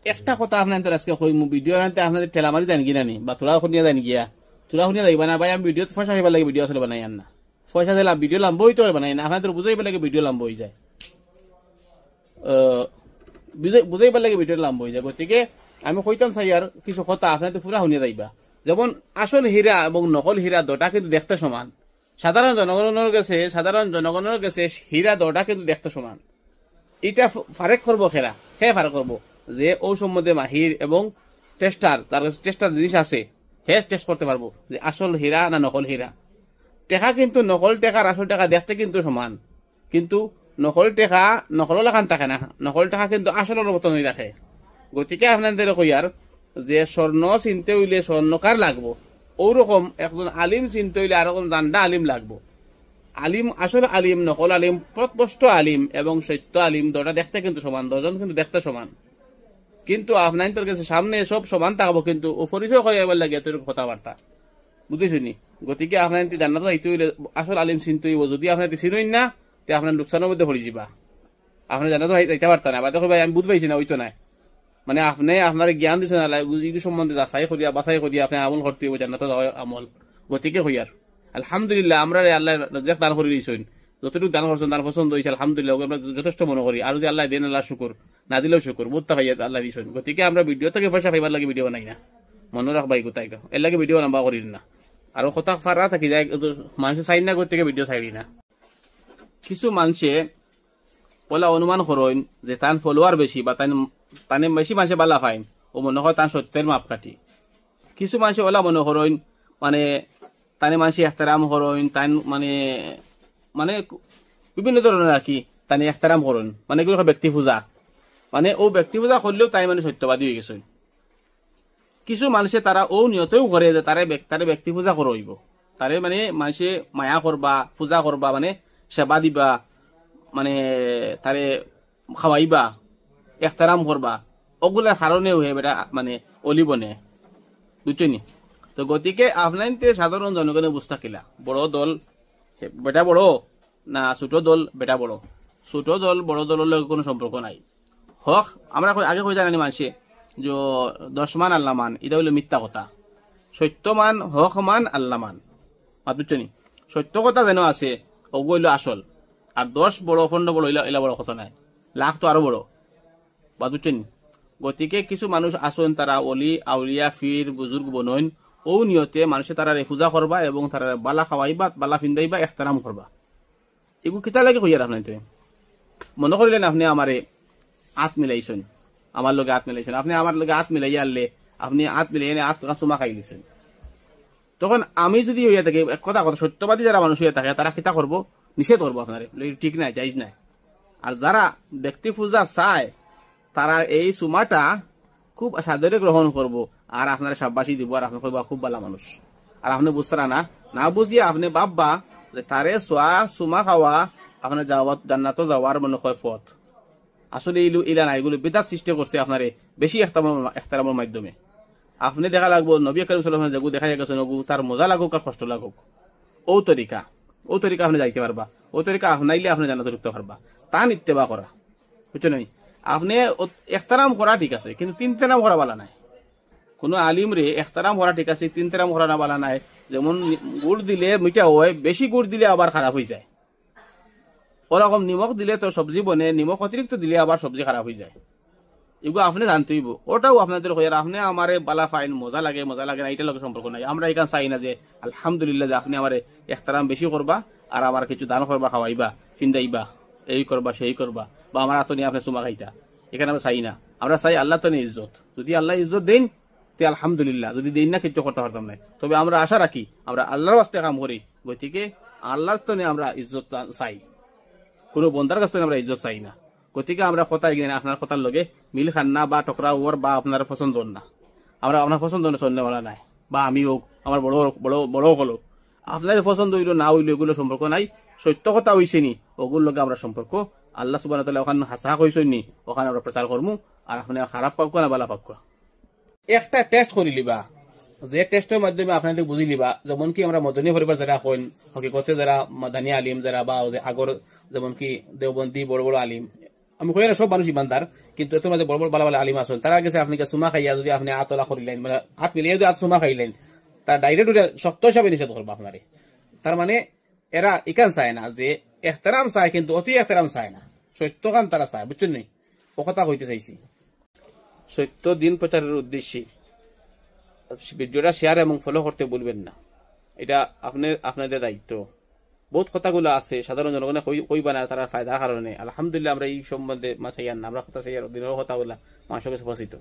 একটা কথা আপনার আজকে কই ভিডিও আনতে আপনাদের ঠেলামারি জানি গিয়া নি বা তোলা শুনিয়া জানি গিয়া তোলা শুনিয়া যাইবা না ভাই আমি ভিডিও পয়সা খাইবার লাগে ভিডিও আসলে বানাই আন না পয়সা দিলাম ভিডিও লাম্ব হইতে বানাই না আপনাদের বুঝাইবার লাগে ভিডিও লাম্ব হয়ে যায় বুঝাইবার লাগে ভিডিও লাম্ব হয়ে যায় গতিকে আমি কইতাম চাই আর কিছু কথা আপনাদের পুরা শুনিয়া যাইবা যেমন আসল হীরা এবং নকল হীরা দুটা কিন্তু দেখতে সমান সাধারণ জনগণের কাছে হীরা দুটা কিন্তু দেখতে সমান এটা ফারেক করবো খেরা ফারেক করবো যে ও সম্বন্ধে মাহির এবং টেস্টার তার কাছে টেস্টার জিনিস আছে টেস্ট করতে পারবো যে আসল হীরা না নকল হীরা টেকা কিন্তু নকল টেকার আসল টাকা দেখতে কিন্তু সমান কিন্তু নকল টেকা নকল লেখান থাকে না নকল টাকা কিন্তু আসলের মতন রাখে গতিকে আপনাদের কইয়ার যে স্বর্ণ চিনতে হইলে স্বর্ণকার লাগবো ওরকম একজন আলিম চিনতে হইলে আর একজন জান্ডা আলিম লাগবো আলিম আসল আলিম নকল আলিম প্রস্পষ্ট আলিম এবং সত্য আলিম দুটা দেখতে কিন্তু সমান দুজন কিন্তু দেখতে সমান কিন্তু আপনার কাছে সামনে সব সমান থাকবো কিন্তু ও পরিচয় করাইবার লাগে এত কথাবার্তা বুঝেছি গতিকে আপনার জান্নাত হইতে হইলে আসল আলিম চিনতে হইব যদি আপনার চিনই না তে আপনার লোকসানের মধ্যে পড়ে যাবা আপনার জান্নাত যাইতে পারতা না বা দেখো ভাই আমি বুঝ পাইছি না ওইতো নাই মানে আপনি আপনার জ্ঞান দিচ্ছেন না সম্বন্ধে যাচাই করিয়া বাছাই করিয়া আপনি আমল করতে হইব জান্নাত আমল গতিকে হইয়ার আলহামদুলিল্লাহ আমরা আল্লাহ রাজ্জাক দান করে দিয়েছেন যতটুকু দান করছেন দান পছন্দ হয়েছে আলহামদুলিল্লাহ আমরা যথেষ্ট মনে করি আর যদি আল্লাহ দেন আল্লাহ শুকুর না দিলেও শুকুর বুঝতে পাই আল্লাহ দিয়েছেন গতিকে আমরা ভিডিও থেকে পয়সা পাইবার লাগে ভিডিও বানাই না মনে রাখবাই গোটাই এর লাগে ভিডিও লম্বা করি না আর কথা ফারা থাকি যায় মানুষের চাই না থেকে ভিডিও চাইবি না কিছু মানুষে ওলা অনুমান করেন যে তান ফলোয়ার বেশি বা তানে বেশি মানুষে বালা ফাইন ও মনে হয় তান সত্যের মাপকাঠি কিছু মানুষে ওলা মনে করেন মানে তানে মানুষ এহতারাম করেন তান মানে মানে বিভিন্ন ধরনের আর কি তানে এহতারাম করেন মানে এগুলো ব্যক্তি পূজা মানে ও ব্যক্তি পূজা করলেও তাই মানে সত্যবাদী হয়ে গেছে কিছু মানুষে তারা ও নিয়তেও করে যে তারে ব্যক্তি পূজা করইব তারে মানে মানুষে মায়া করবা পূজা করবা মানে সেবা দিবা মানে তারে খাওয়াইবা এহতারাম করবা ওগুলার কারণেও হে বেটা মানে অলি বনে বুঝছনি তো গতিকে আপনার সাধারণ জনগণের বুঝ থাকিলা বড় দল বেটা বড় না ছোট দল বেটা বড় ছোট দল বড় দলের লগে কোনো সম্পর্ক নাই হক আমরা আগে কই জানি মানুষে যে 10 মান আল্লাহ মান এটা হইল মিথ্যা কথা সত্য মান হক মান আল্লাহ মান বুঝছনি সত্য কথা যেন আছে ওগুলো আসল আর 10 বড় 15 বড় এলা বড় কথা নাই লাখ তো আরো বড় বুঝছনি গতিকে কিছু মানুষ আসেন তারা অলি আউলিয়া ফির বুজুর্গ বনইন ও নিয়তে মানুষে তারা পূজা করবা এবং তারা বালা খাওয়াইবা বালা ফিন্দাইবা এহতারাম করবা এগুলো কিতা লাগে কইয়ার আপনার মনে করিলেন আপনি আমারে হাত মিলাইছেন আমার লগে হাত মিলাইছেন আপনি আমার লগে হাত মিলাই আনলে আপনি হাত মিলাই হাত চুমা খাই দিচ্ছেন তখন আমি যদি হইয়া থাকি কথা সত্যবাদী যারা মানুষ হইয়া থাকে তারা কিতা করবো নিষেধ করবো আপনার ঠিক নাই জাইজ নাই আর যারা ব্যক্তি পূজা চায় তারা এই চুমাটা খুব সাদরে গ্রহণ করব আর আপনারা সাব্বাসী দিব আর আপনি কইবা খুব ভালো মানুষ আর আপনি বুঝতারা না বুঝিয়ে আপনি ভাববা যে তারে সোয়া চুমা খাওয়া আপনার জান্নাত যাওয়ার মনে হয় পথ আসলে ইলা না এগুলো বিদাত সৃষ্টি করছে আপনারে বেশি এহতারামের মাধ্যমে আপনি দেখা লাগবো নবী করিম সাল্লাল্লাহু আলাইহি ওয়াসাল্লাম দেখা গেছে তার মজা লাগুক আর কষ্ট লাগুক ও তরিকা আপনি যাইতে পারবা ও তরিকা আপনাইলে আপনি জান্নাতে ঢুকতে পারবা তা ইত্তেবা করা বুঝছো না আপনি এহতারাম করা ঠিক আছে কিন্তু তিনতেরাম করা বালা নাই কোনো আলিম রে এহতারাম করা ঠিক আছে তিনতেরাম করা না বালা নাই যেমন গুড় দিলে মিঠা হয় বেশি গুড় দিলে আবার খারাপ হয়ে যায় ওরকম নিমখ দিলে তো সবজি বনে নিমখ অতিরিক্ত দিলে আবার সবজি খারাপ হয়ে যায় এগুলো আপনি জানতেই ওটাও আপনাদের হইয়ার আপনি আমার বালা ফাইন মজা লাগে না এটার লগে সম্পর্ক নাই আমরা এখানে চাই না যে আলহামদুলিল্লাহ যে আপনি আমার এহতারাম বেশি করবা আর আমার কিছু দান করবা খাওয়াইবা ফিন্দাইবা এই করবা সেই করবা বা আমার হাত নিয়ে আপনি চুমা খাইতা এখানে আমরা চাই না আমরা চাই আল্লাহ তো নিয়ে ইজ্জত যদি আল্লাহ ইজ্জত দেন তে আলহামদুলিল্লাহ যদি দেন না কিছু করতে পারতাম না তবে আমরা আশা রাখি আমরা আল্লাহর বাস্তে কাম করি গতিকে আল্লাহর তো নিয়ে আমরা ইজ্জত চাই কোনো বন্ধার কাছ থেকে আমরা ইজ্জত চাই না গতিকে আমরা কথা এগিয়ে আপনার কথার লগে মিল খান না বা টকরা ওর বা আপনার পছন্দ না আমরা আপনার পছন্দ সন্ধ্যেবেলা নাই বা আমি হোক আমার বড় বড় বড় হলো আপনার পছন্দ হইলো না হইলো এগুলো সম্পর্ক নাই সত্য কথা হইছে নি ওগুলোর লগে আমরা সম্পর্ক আল্লাহ সুবহানাহু ওয়া তাআলা ওখানে হাসা হইছেন নি ওখানে আমরা প্রচার করমু আর আপনি খারাপ পাক না ভালো পাক একটা টেস্ট করি লিবা যে টেস্টের মাধ্যমে আপনাদের বুঝি লিবা যেমন কি আমরা মদনী পরিবার যারা হইন হকিকতে যারা মাদানী আলিম যারা বা আগর যেমন কি দেওবন্দি বড় বড় আলিম আমি কই না সব মানুষ ইমানদার কিন্তু এত মাঝে বড় বড় বালা বালা আলিম আছেন তারা গেছে আপনি সুমা খাইয়া যদি আপনি আতলা করিলেন মানে হাত মিলিয়ে যদি সুমা খাইলেন তার ডাইরেক্ট শক্ত হিসাবে নিষেধ করবো আপনারে। তার মানে এরা ইকান চায় না যে এহতারাম চায়, কিন্তু অতি এহতারাম চায় না, সত্যকান তারা চায়, বুঝছেন নি? ও কথা কইতে চাইছি। সত্য দিন প্রচারের উদ্দেশ্যে ভিডিওটা শেয়ার এবং ফলো করতে বলবেন না, এটা আপনাদের দায়িত্ব। বহুত কথাগুলো আছে সাধারণ জনগণে কইবা না তারা ফায়দার কারণে। আলহামদুলিল্লাহ আমরা এই সম্বন্ধে মাসাইয়ান না, আমরা কথা চাইয়ার দিনের কথা বলা মানুষের কাছে পৌঁছিত।